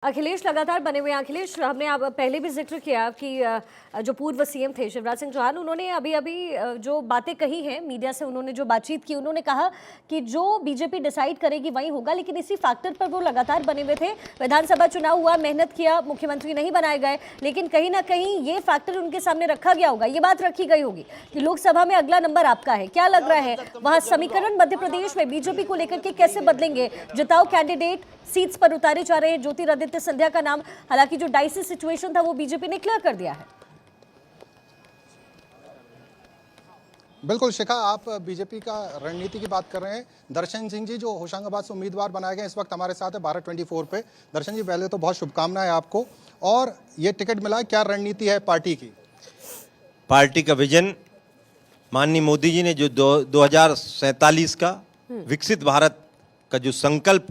अखिलेश लगातार बने हुए हैं। अखिलेश, हमने अब पहले भी जिक्र किया कि जो पूर्व सीएम थे शिवराज सिंह चौहान, उन्होंने अभी जो बातें कही हैं मीडिया से, उन्होंने जो बातचीत की, उन्होंने कहा कि जो बीजेपी डिसाइड करेगी वही होगा। लेकिन इसी फैक्टर पर वो लगातार बने हुए थे। विधानसभा चुनाव हुआ, मेहनत किया, मुख्यमंत्री नहीं बनाए गए, लेकिन कहीं ना कहीं ये फैक्टर उनके सामने रखा गया होगा, ये बात रखी गई होगी कि लोकसभा में अगला नंबर आपका है। क्या लग रहा है वहां समीकरण मध्य प्रदेश में बीजेपी को लेकर के कैसे बदलेंगे? जिताओ कैंडिडेट, सीट्स पर उतारे जा रहे हैं ज्योतिरादित्य सिंधिया का नाम। हालांकि जो डाइसी सिचुएशन था वो बीजेपी ने क्लियर कर दिया है। बिल्कुल शिखा, आप बीजेपी का रणनीति की बात कर रहे हैं। दर्शन सिंह जी जो होशंगाबाद से उम्मीदवार बनाए गए इस वक्त हमारे साथ है 1224 पे। दर्शन जी, पहले तो बहुत शुभकामनाएं आपको, और ये टिकट मिला, क्या रणनीति है पार्टी की? पार्टी का विजन माननीय मोदी जी ने जो 2047 का विकसित भारत का जो संकल्प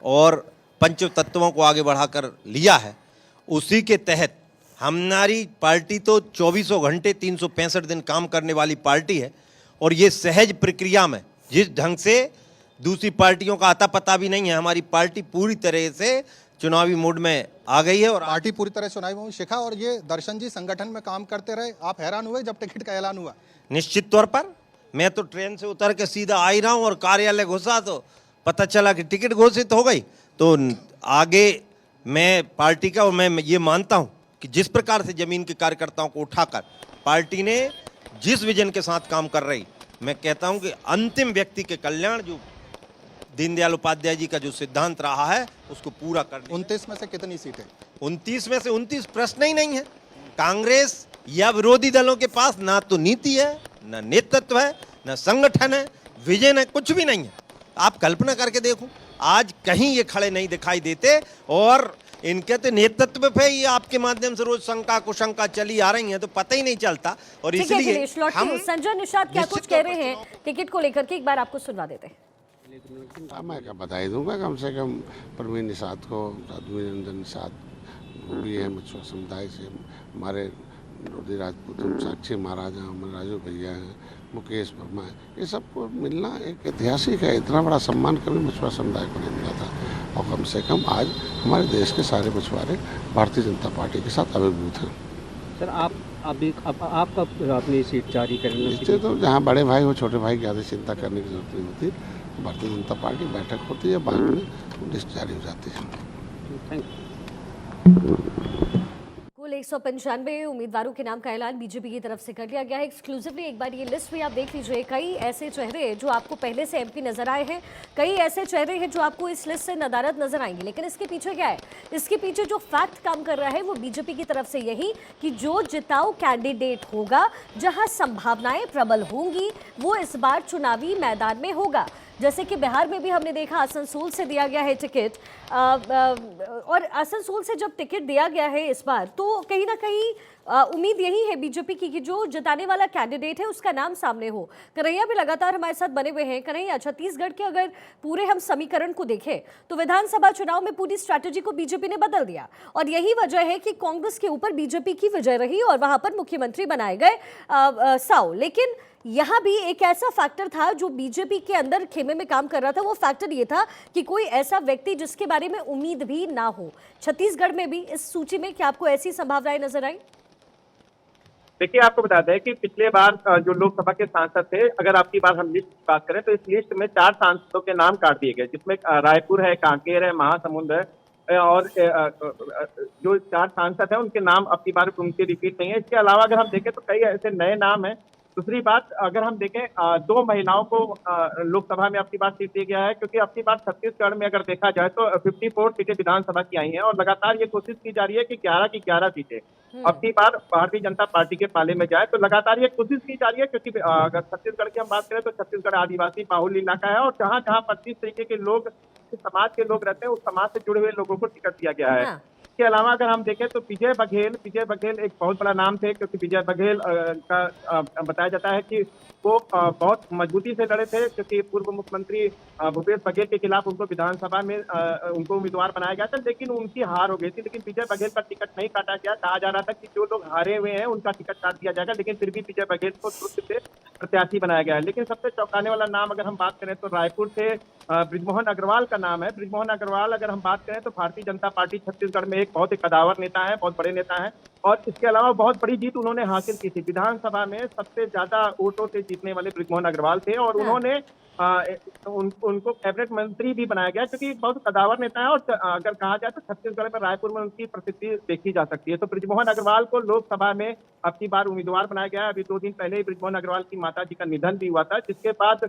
और पंच तत्वों को आगे बढ़ाकर लिया है, उसी के तहत हमारी पार्टी तो 24 घंटे 365 दिन काम करने वाली पार्टी है। और ये सहज प्रक्रिया में जिस ढंग से दूसरी पार्टियों का आता पता भी नहीं है, हमारी पार्टी पूरी तरह से चुनावी मोड में आ गई है। और पार्टी पूरी तरह चुनावी में शिखा, और ये दर्शन जी संगठन में काम करते रहे, आप हैरान हुए जब टिकट का ऐलान हुआ? निश्चित तौर पर मैं तो ट्रेन से उतर के सीधा आ ही रहा हूँ और कार्यालय घुसा तो पता चला कि टिकट घोषित हो गई। तो आगे मैं पार्टी का, और मैं ये मानता हूं कि जिस प्रकार से जमीन के कार्यकर्ताओं को उठाकर पार्टी ने जिस विजन के साथ काम कर रही, मैं कहता हूं कि अंतिम व्यक्ति के कल्याण, जो दीनदयाल उपाध्याय जी का जो सिद्धांत रहा है, उसको पूरा कर। 29 में से कितनी सीटें? 29 में से 29 प्रश्न ही नहीं है। कांग्रेस या विरोधी दलों के पास ना तो नीति है, ना नेतृत्व है, ना संगठन है, विजन है, कुछ भी नहीं है। आप कल्पना करके देखो, आज कहीं ये खड़े नहीं दिखाई देते, और इनके तो नेतृत्व पे ही आपके माध्यम से रोज शंका कुशंका चली आ रही है, तो पता ही नहीं चलता। और इसलिए हम संजय निषाद क्या कुछ कह रहे हैं टिकट को लेकर के, एक बार आपको सुनवा देते हैं। मैं क्या बधाई दूंगा कम से कम प्रवीण निषाद को, साध्वी निरंजन निषाद वो भी है मछुआ समुदाय से, हमारे रोधी राजपूत, साक्षी महाराजा, अमर राजू भैया हैं, मुकेश वर्मा है। ये सबको मिलना एक ऐतिहासिक है। इतना बड़ा सम्मान कभी मछुआ समुदाय को नहीं मिला था, और कम से कम आज हमारे देश के सारे मछुआरे भारतीय जनता पार्टी के साथ अभिभूत हैं। सर, आप कब अपनी सीट जारी करेंगे? इससे तो जहाँ बड़े भाई हो, छोटे भाई की ज़्यादा चिंता करने की जरूरत नहीं होती। भारतीय जनता पार्टी बैठक होती है, बाद में लिस्ट जारी हो जाती है। Thank you. कुल 195 उम्मीदवारों के नाम का ऐलान बीजेपी की तरफ से कर लिया गया है एक्सक्लूसिवली। एक बार ये लिस्ट भी आप देख लीजिए। कई ऐसे चेहरे जो आपको पहले से एमपी नजर आए हैं, कई ऐसे चेहरे हैं जो आपको इस लिस्ट से नदारद नजर आएंगे। लेकिन इसके पीछे क्या है? इसके पीछे जो फैक्ट काम कर रहा है वो बीजेपी की तरफ से यही कि जो जिताऊ कैंडिडेट होगा, जहां संभावनाएं प्रबल होंगी, वो इस बार चुनावी मैदान में होगा। जैसे कि बिहार में भी हमने देखा, आसनसोल से दिया गया है टिकट, और आसनसोल से जब टिकट दिया गया है इस बार, तो कहीं ना कहीं उम्मीद यही है बीजेपी की कि जो जिताने वाला कैंडिडेट है उसका नाम सामने हो। कन्हैया भी लगातार हमारे साथ बने हुए हैं। कन्हैया, छत्तीसगढ़ के अगर पूरे हम समीकरण को देखें तो विधानसभा चुनाव में पूरी स्ट्रैटेजी को बीजेपी ने बदल दिया, और यही वजह है कि कांग्रेस के ऊपर बीजेपी की विजय रही और वहां पर मुख्यमंत्री बनाए गए साउ। लेकिन यहां भी एक ऐसा फैक्टर था जो बीजेपी के अंदर खेमे में काम कर रहा था। वो फैक्टर ये था कि कोई ऐसा व्यक्ति जिसके बारे में उम्मीद भी ना हो। छत्तीसगढ़ में भी इस सूची में क्या आपको ऐसी संभावनाएं नजर आई? देखिए, आपको बता दें कि पिछले बार जो लोकसभा के सांसद थे, अगर आपकी बार हम लिस्ट की बात करें तो इस लिस्ट में 4 सांसदों के नाम काट दिए गए, जिसमें रायपुर है, कांकेर है, महासमुंद है, और जो 4 सांसद हैं उनके नाम आपकी बार उनके रिपीट नहीं है। इसके अलावा अगर हम देखें तो कई ऐसे नए नाम हैं। दूसरी बात, अगर हम देखें 2 महिलाओं को लोकसभा में आपकी बात सीट दिया गया है, क्योंकि आपकी बात छत्तीसगढ़ में अगर देखा जाए तो 54 सीटें विधानसभा की आई हैं, और लगातार ये कोशिश की जा रही है कि 11 की 11 सीटें आपकी बार भारतीय जनता पार्टी के पाले में जाए। तो लगातार ये कोशिश की जा रही है, क्योंकि अगर छत्तीसगढ़ की हम बात करें तो छत्तीसगढ़ आदिवासी बाहुल इलाका है, और जहाँ जहाँ 25 तरीके के लोग, समाज के लोग रहते हैं, उस समाज से जुड़े हुए लोगों को टिकट दिया गया है। इसके अलावा अगर हम देखें तो विजय बघेल एक बहुत बड़ा नाम थे, क्योंकि विजय बघेल का बताया जाता है कि वो बहुत मजबूती से लड़े थे, क्योंकि पूर्व मुख्यमंत्री भूपेश बघेल के खिलाफ उनको विधानसभा में उनको उम्मीदवार बनाया गया था, लेकिन उनकी हार हो गई थी। लेकिन विजय बघेल का टिकट नहीं काटा गया। कहा जा रहा था कि जो लोग हारे हुए हैं उनका टिकट काट दिया जाएगा, लेकिन फिर भी विजय बघेल को तुरंत से प्रत्याशी बनाया गया है। लेकिन सबसे चौंकाने वाला नाम अगर हम बात करें तो रायपुर से बृजमोहन अग्रवाल का नाम है। बृजमोहन अग्रवाल अगर हम बात करें तो भारतीय जनता पार्टी छत्तीसगढ़ में एक बहुत ही कदावर नेता है, बहुत बड़े नेता है, और इसके अलावा बहुत बड़ी जीत उन्होंने हासिल की थी। विधानसभा में सबसे ज्यादा वोटों से जीतने वाले बृजमोहन अग्रवाल थे, और उन्होंने उनको कैबिनेट मंत्री भी बनाया गया, क्योंकि बहुत कदावर नेता है। और अगर कहा जाए तो छत्तीसगढ़ में रायपुर में उनकी प्रसिद्धि देखी जा सकती है। तो बृजमोहन अग्रवाल को लोकसभा में अब की बार उम्मीदवार बनाया गया है। अभी 2 दिन पहले ही बृजमोहन अग्रवाल की माता जी का निधन भी हुआ था, जिसके बाद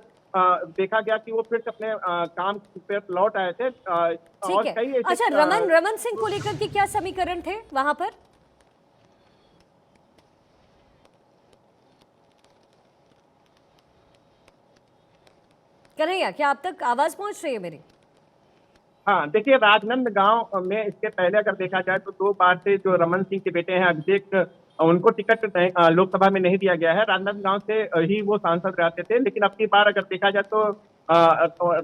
देखा गया कि वो फिर से अपने काम पे लौट आए थे। और ठीक कई है। ऐसे अच्छा, रमन सिंह को लेकर के क्या समीकरण थे वहां पर? कन्हैया, क्या आप तक आवाज पहुंच रही है मेरी? हाँ, देखिए, राजनांदगांव में इसके पहले अगर देखा जाए तो 2 बार से जो रमन सिंह के बेटे हैं अभिषेक, उनको टिकट लोकसभा में नहीं दिया गया है। राजनांदगांव से ही वो सांसद रहते थे, लेकिन अब की बार अगर देखा जाए तो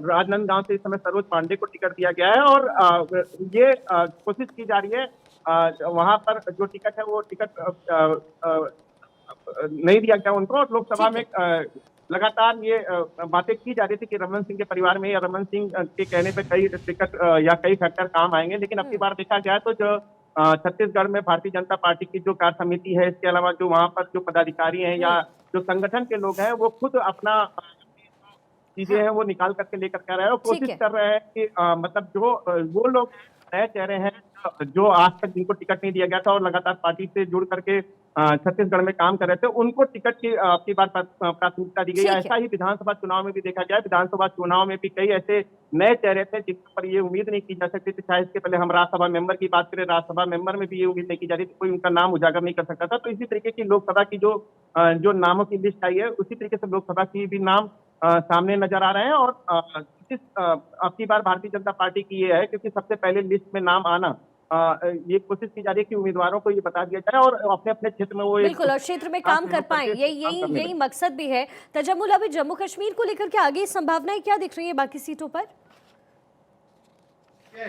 राजनांदगांव से इस समय सरोज पांडे को टिकट दिया गया है, और ये कोशिश की जा रही है वहां पर जो टिकट है वो टिकट नहीं दिया गया उनको। और लोकसभा में लगातार ये बातें की जा रही थी कि रमन सिंह के परिवार में या रमन सिंह के कहने पे कई टिकट या कई फैक्टर काम आएंगे। लेकिन अब की बार देखा जाए तो जो छत्तीसगढ़ में भारतीय जनता पार्टी की जो कार्य समिति है, इसके अलावा जो वहां पर जो पदाधिकारी हैं या जो संगठन के लोग हैं, वो खुद अपना चीजें हैं वो निकाल करके लेकर के आ रहे हैं, और कोशिश कर रहे हैं कि मतलब जो वो लोग नए चेहरे हैं जो आज तक जिनको टिकट नहीं दिया गया था और लगातार पार्टी से जुड़ करके छत्तीसगढ़ में काम कर रहे थे, उनको टिकट की आपकी बार प्राथमिकता दी गई। ऐसा ही विधानसभा चुनाव में भी देखा गया। विधानसभा चुनाव में भी कई ऐसे नए चेहरे थे जिन पर ये उम्मीद नहीं की जा सकती थी। चाहे इसके पहले हम राज्यसभा मेंबर की बात करें, राज्यसभा मेंबर में भी ये उम्मीद नहीं की जा रही थी, कोई उनका नाम उजागर नहीं कर सकता था। तो इसी तरीके की लोकसभा की जो नामों की लिस्ट आई है, उसी तरीके से लोकसभा की भी नाम सामने नजर आ रहे हैं। और अब की बार भारतीय जनता पार्टी की ये है, क्योंकि सबसे पहले लिस्ट में नाम आना, ये कोशिश की जा रही है कि उम्मीदवारों को ये बता दिया जाए और अपने अपने क्षेत्र में वो बिल्कुल, और क्षेत्र में काम कर पाए, यही मकसद भी है। तजम्मुल, अभी जम्मू कश्मीर को लेकर के आगे संभावनाएं क्या दिख रही है बाकी सीटों पर?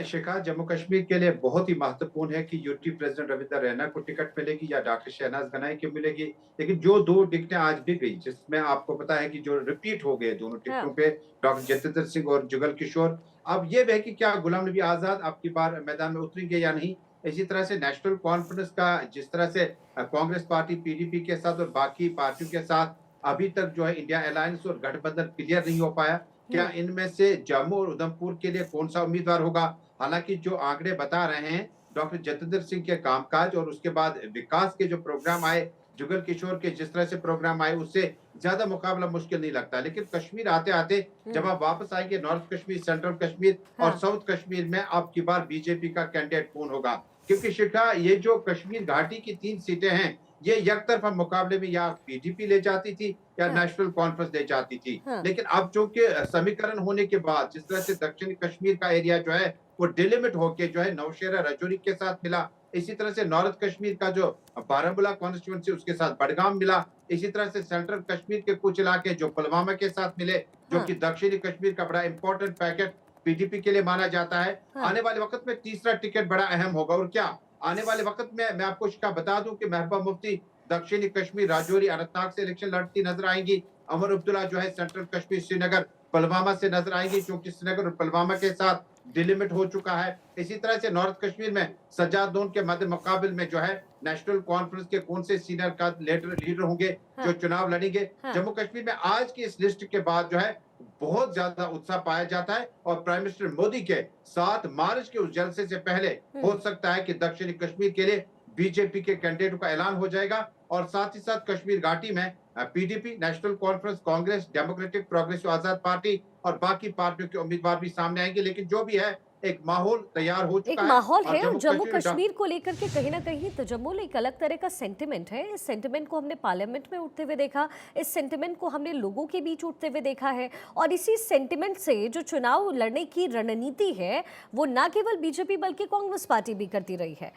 शिखा, जम्मू कश्मीर के लिए बहुत ही महत्वपूर्ण है कि यूटी प्रेसिडेंट रविंदर रैना को टिकट मिलेगी या डॉक्टर शहनाज गनाई को मिलेगी। लेकिन जो 2 टिकटें आज भी गई, जिसमें आपको पता है कि जो रिपीट हो गए दोनों टिकटों पे, डॉक्टर जितेंद्र सिंह और जुगल किशोर, अब ये है कि क्या गुलाम नबी आजाद अब की बार मैदान में उतरेंगे या नहीं। इसी तरह से नेशनल कॉन्फ्रेंस का जिस तरह से कांग्रेस पार्टी पीडीपी के साथ और बाकी पार्टियों के साथ अभी तक जो है इंडिया अलायंस और गठबंधन क्लियर नहीं हो पाया, क्या इनमें से जम्मू और उधमपुर के लिए कौन सा उम्मीदवार होगा। हालांकि जो आंकड़े बता रहे हैं, डॉक्टर जितेंद्र सिंह के कामकाज और उसके बाद विकास के जो प्रोग्राम आए, जुगल किशोर के जिस तरह से प्रोग्राम आए, उससे ज्यादा मुकाबला मुश्किल नहीं लगता। लेकिन कश्मीर आते आते जब आप वापस आएंगे नॉर्थ कश्मीर, सेंट्रल कश्मीर और साउथ कश्मीर में अब की बार बीजेपी का कैंडिडेट कौन होगा। क्योंकि शिखा, ये जो कश्मीर घाटी की 3 सीटें हैं, ये एकतरफा मुकाबले में या पीडीपी ले जाती थी या नेशनल कॉन्फ्रेंस ले जाती थी। लेकिन अब जो कि समीकरण होने के बाद जिस तरह से दक्षिणी कश्मीर का एरिया जो है वो डिलिमिट होके जो है नौशेरा रजौरी के साथ मिला, इसी तरह से नॉर्थ कश्मीर का जो बारामूला कॉन्स्टिट्यूंसी उसके साथ बडगाम मिला, इसी तरह से सेंट्रल कश्मीर के कुछ इलाके जो पुलवामा के साथ मिले, जो कि दक्षिणी कश्मीर का बड़ा इंपॉर्टेंट पैकेट पीडीपी के लिए माना जाता है। आने वाले वक्त में तीसरा टिकट बड़ा अहम होगा। और क्या आने वाले वक्त में मैं आपको इसका बता दूं कि महबूबा मुफ्ती दक्षिणी कश्मीर राजौरी अनंतनाग से इलेक्शन लड़ती नजर आएंगी। अमर अब्दुल्ला जो है सेंट्रल कश्मीर श्रीनगर पुलवामा से नजर आएंगी, क्योंकि श्रीनगर और पुलवामा के साथ डिलिमिट हो चुका है। इसी तरह से नॉर्थ कश्मीर में सज्जाद लोन के मध्य मुकाबले में जो है नेशनल कॉन्फ्रेंस के कौन से सीनियर का लीडर होंगे जो चुनाव लड़ेंगे। जम्मू कश्मीर में आज की इस लिस्ट के बाद जो है बहुत ज्यादा उत्साह पाया जाता है, और प्राइम मिनिस्टर मोदी के 7 मार्च के उस जलसे से पहले हो सकता है कि दक्षिणी कश्मीर के लिए बीजेपी के कैंडिडेट का ऐलान हो जाएगा। और साथ ही साथ कश्मीर घाटी में PDP, National Conference, Congress, Democratic Progressive Azad Party और बाकी पार्टियों के उम्मीदवार भी सामने आएंगे। लेकिन जो भी है, एक माहौल तैयार हो चुका है। एक माहौल है, और जम्मू कश्मीर को लेकर के कहीं ना कहीं तजम्मुल एक अलग तरह का सेंटिमेंट है। इस सेंटिमेंट को हमने पार्लियामेंट में उठते हुए देखा, इस सेंटिमेंट को हमने लोगों के बीच उठते हुए देखा है, और इसी सेंटिमेंट से जो चुनाव लड़ने की रणनीति है वो ना केवल बीजेपी बल्कि कांग्रेस पार्टी भी करती रही है।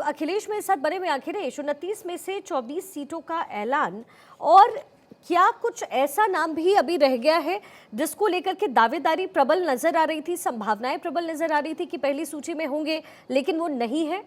अखिलेश मेरे साथ बने हुए। अखिलेश, 29 में से 24 सीटों का ऐलान, और क्या कुछ ऐसा नाम भी अभी रह गया है जिसको लेकर के दावेदारी प्रबल नजर आ रही थी, संभावनाएं प्रबल नजर आ रही थी कि पहली सूची में होंगे, लेकिन वो नहीं है?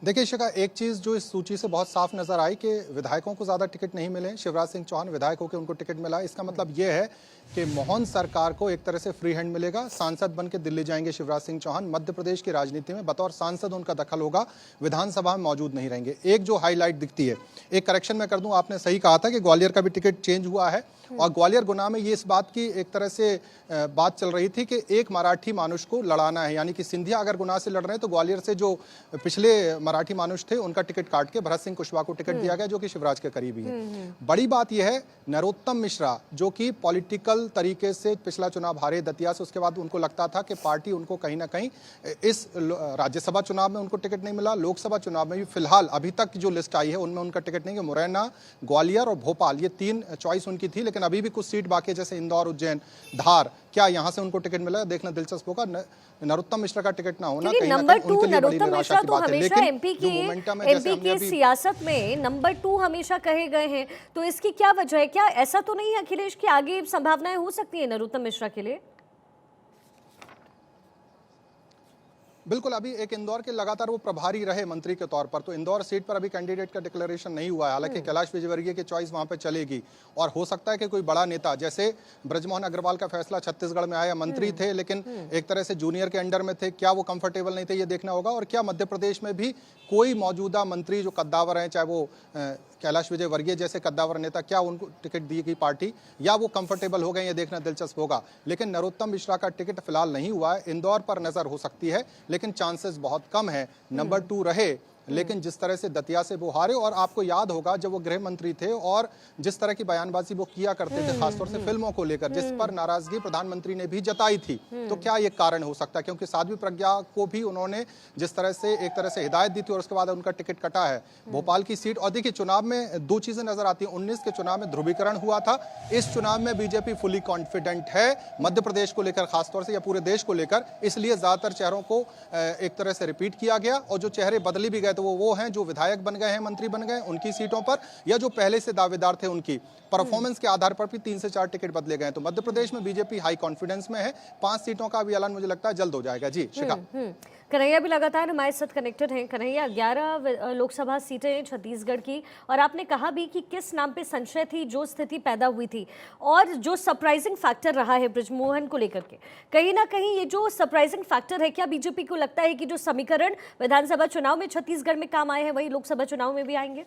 देखिए शिखा, एक चीज जो इस सूची से बहुत साफ नजर आई कि विधायकों को ज्यादा टिकट नहीं मिले। शिवराज सिंह चौहान विधायकों के उनको टिकट मिला। इसका मतलब ये है कि मोहन सरकार को एक तरह से फ्री हैंड मिलेगा। सांसद बन के दिल्ली जाएंगे शिवराज सिंह चौहान। मध्य प्रदेश की राजनीति में बतौर सांसद उनका दखल होगा, विधानसभा में मौजूद नहीं रहेंगे। एक जो हाईलाइट दिखती है, एक करेक्शन मैं कर दूं, आपने सही कहा था कि ग्वालियर का भी टिकट चेंज हुआ है और ग्वालियर गुना में ये इस बात की एक तरह से बात चल रही थी कि एक मराठी मानुष को लड़ाना है, यानी कि सिंधिया अगर गुना से लड़ रहे हैं तो ग्वालियर से जो पिछले मराठी मानुष थे उनका टिकट काट के भरत सिंह कुशवाहा को टिकट दिया गया, जो कि शिवराज के करीबी है। बड़ी बात यह है, नरोत्तम मिश्रा जो कि पॉलिटिकल तरीके से पिछला चुनाव हारे दतिया से, उसके बाद उनको लगता था कि पार्टी उनको कहीं ना कहीं इस राज्यसभा चुनाव में उनको टिकट नहीं मिला, लोकसभा चुनाव में भी फिलहाल अभी तक जो लिस्ट आई है उनमें उनका टिकट नहीं है। मुरैना, ग्वालियर और भोपाल, ये 3 चॉइस उनकी थी, लेकिन अभी भी कुछ सीट बाकी है जैसे इंदौर, उज्जैन, धार, क्या यहां से उनको टिकट मिला देखना दिलचस्प होगा। नरोत्तम मिश्रा का टिकट ना होना कहीं ना कहीं उनके लिए बड़ी निराशा की बात है। लेकिन एमपी की सियासत में नंबर 2 हमेशा कहे गए हैं, तो इसकी क्या वजह है? क्या ऐसा तो नहीं है अखिलेश की आगे संभावनाएं हो सकती है नरोत्तम मिश्रा के लिए? बिल्कुल, अभी एक इंदौर के लगातार वो प्रभारी रहे मंत्री के तौर पर, तो इंदौर सीट पर अभी कैंडिडेट का डिक्लेरेशन नहीं हुआ है। हालांकि कैलाश विजयवर्गीय की चॉइस वहां पे चलेगी और हो सकता है कि कोई बड़ा नेता, जैसे ब्रजमोहन अग्रवाल का फैसला छत्तीसगढ़ में आया, मंत्री थे लेकिन एक तरह से जूनियर के अंडर में थे, क्या वो कंफर्टेबल नहीं थे, ये देखना होगा। और क्या मध्य प्रदेश में भी कोई मौजूदा मंत्री जो कद्दावर हैं, चाहे वो कैलाश विजयवर्गीय जैसे कद्दावर नेता, क्या उनको टिकट दी गई पार्टी या वो कंफर्टेबल हो गए, ये देखना दिलचस्प होगा। लेकिन नरोत्तम मिश्रा का टिकट फिलहाल नहीं हुआ है। इंदौर पर नजर हो सकती है, लेकिन चांसेस बहुत कम है नंबर 2 रहे। लेकिन जिस तरह से दतिया से वो हारे, और आपको याद होगा जब वो गृह मंत्री थे और जिस तरह की बयानबाजी वो किया करते थे, खासतौर से फिल्मों को लेकर, जिस पर नाराजगी प्रधानमंत्री ने भी जताई थी, तो क्या ये कारण हो सकता है? क्योंकि साध्वी प्रज्ञा को भी उन्होंने जिस तरह से एक तरह से हिदायत दी थी और उसके बाद उनका टिकट कटा है भोपाल की सीट। और देखिए, चुनाव में 2 चीजें नजर आती हैं। 19 के चुनाव में ध्रुवीकरण हुआ था, इस चुनाव में बीजेपी फुली कॉन्फिडेंट है मध्य प्रदेश को लेकर, खासतौर से या पूरे देश को लेकर, इसलिए ज्यादातर चेहरों को एक तरह से रिपीट किया गया। और जो चेहरे बदली भी गए तो वो हैं जो विधायक बन गए हैं, मंत्री बन गए उनकी सीटों पर, या जो पहले से दावेदार थे उनकी परफॉर्मेंस के आधार पर भी 3 से 4 टिकट बदले गए। तो मध्य प्रदेश में बीजेपी हाई कॉन्फिडेंस में है। 5 सीटों का भी ऐलान मुझे लगता है जल्द हो जाएगा। जी शिखा। कन्हैया भी लगातार हमारे साथ कनेक्टेड हैं। कन्हैया, 11 लोकसभा सीटें छत्तीसगढ़ की, और आपने कहा भी कि किस नाम पे संशय थी, जो स्थिति पैदा हुई थी, और जो सरप्राइजिंग फैक्टर रहा है ब्रजमोहन को लेकर के, कहीं ना कहीं ये जो सरप्राइजिंग फैक्टर है, क्या बीजेपी को लगता है कि जो समीकरण विधानसभा चुनाव में छत्तीसगढ़ में काम आए हैं वही लोकसभा चुनाव में भी आएंगे?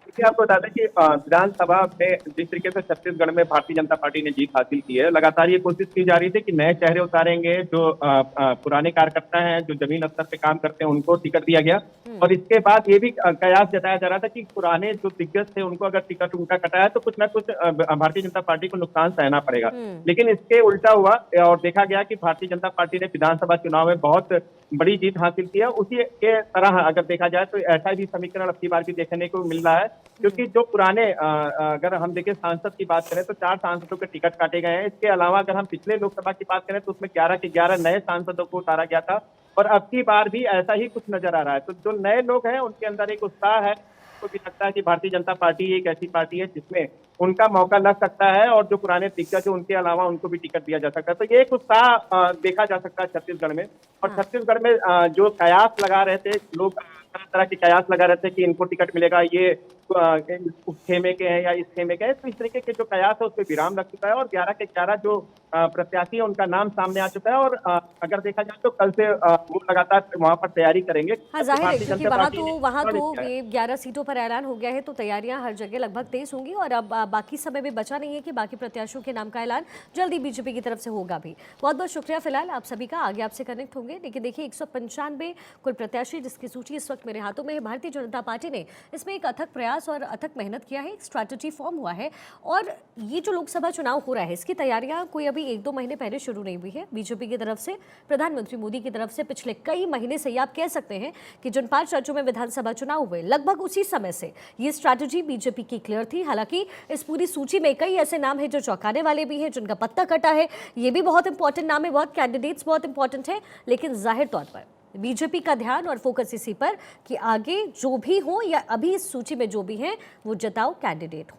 देखिए, आपको बता दें कि विधानसभा में जिस तरीके से छत्तीसगढ़ में भारतीय जनता पार्टी ने जीत हासिल की है, लगातार ये कोशिश की जा रही थी कि नए चेहरे उतारेंगे, जो पुराने कार्यकर्ता हैं, जो जमीन स्तर पे काम करते हैं, उनको टिकट दिया गया। और इसके बाद ये भी कयास जताया जा रहा था कि पुराने जो दिग्गज थे उनको अगर टिकट उनका कटा है तो कुछ ना कुछ भारतीय जनता पार्टी को नुकसान सहना पड़ेगा। लेकिन इसके उल्टा हुआ और देखा गया कि भारतीय जनता पार्टी ने विधानसभा चुनाव में बहुत बड़ी जीत हासिल की है। उसी के तरह अगर देखा जाए तो ऐसा भी समीकरण अब की बार भी देखने को मिल रहा है, क्योंकि जो पुराने अगर हम देखें सांसद की बात करें तो 4 सांसदों के टिकट काटे गए हैं। इसके अलावा अगर हम पिछले लोकसभा की बात करें तो उसमें 11 के 11 नए सांसदों को उतारा गया था, और अब की बार भी ऐसा ही कुछ नजर आ रहा है। तो जो नए लोग हैं उनके अंदर एक उत्साह है, तो भी लगता है कि भारतीय जनता पार्टी एक ऐसी पार्टी है जिसमें उनका मौका लग सकता है, और जो पुराने दिग्गज है उनके अलावा उनको भी टिकट दिया जा सकता है। तो ये एक उत्साह देखा जा सकता है छत्तीसगढ़ में। और छत्तीसगढ़ में जो कयास लगा रहे थे लोग, तरह तरह के कयास लगा रहे थे कि इनको टिकट मिलेगा, ये उस खेमे के हैं या इस खेमे के हैं, तो इस तरीके के जो कयास है उस पर विराम लग चुका है। और 11 के 11 जो प्रत्याशी है उनका नाम सामने आ चुका है। और अगर देखा जाए तो कल से वो लगातार वहां पर तैयारी करेंगे। हाँ, जाहिर है, क्योंकि वहाँ तो ये 11 सीटों पर ऐलान हो गया है, तो तैयारियां हर जगह लगभग तेज होंगी। और अब बाकी समय भी बचा नहीं है कि बाकी प्रत्याशियों के नाम का ऐलान जल्दी बीजेपी की तरफ से होगा भी। बहुत बहुत शुक्रिया फिलहाल आप सभी का, आगे आपसे कनेक्ट होंगे। लेकिन देखिए, 195 कुल प्रत्याशी जिसकी सूची इस वक्त मेरे हाथों में है। भारतीय जनता पार्टी ने इसमें एक अथक प्रयास और अथक मेहनत किया है, एक स्ट्रैटेजी फॉर्म हुआ है। और ये जो लोकसभा चुनाव हो रहा है, इसकी तैयारियां कोई अभी 1-2 महीने पहले शुरू नहीं हुई है। बीजेपी की तरफ से, प्रधानमंत्री मोदी की तरफ से पिछले कई महीने से, आप कह सकते हैं कि जिन 5 राज्यों में विधानसभा चुनाव हुए, लगभग उसी समय से ये स्ट्रैटेजी बीजेपी की क्लियर थी। हालांकि इस पूरी सूची में कई ऐसे नाम हैं जो चौंकाने वाले भी हैं, जिनका पत्ता कटा है, ये भी बहुत इंपॉर्टेंट नाम है, बहुत कैंडिडेट्स बहुत इंपॉर्टेंट है। लेकिन जाहिर तौर पर बीजेपी का ध्यान और फोकस इसी पर कि आगे जो भी हो या अभी इस सूची में जो भी हैं वो जताओ कैंडिडेट हो।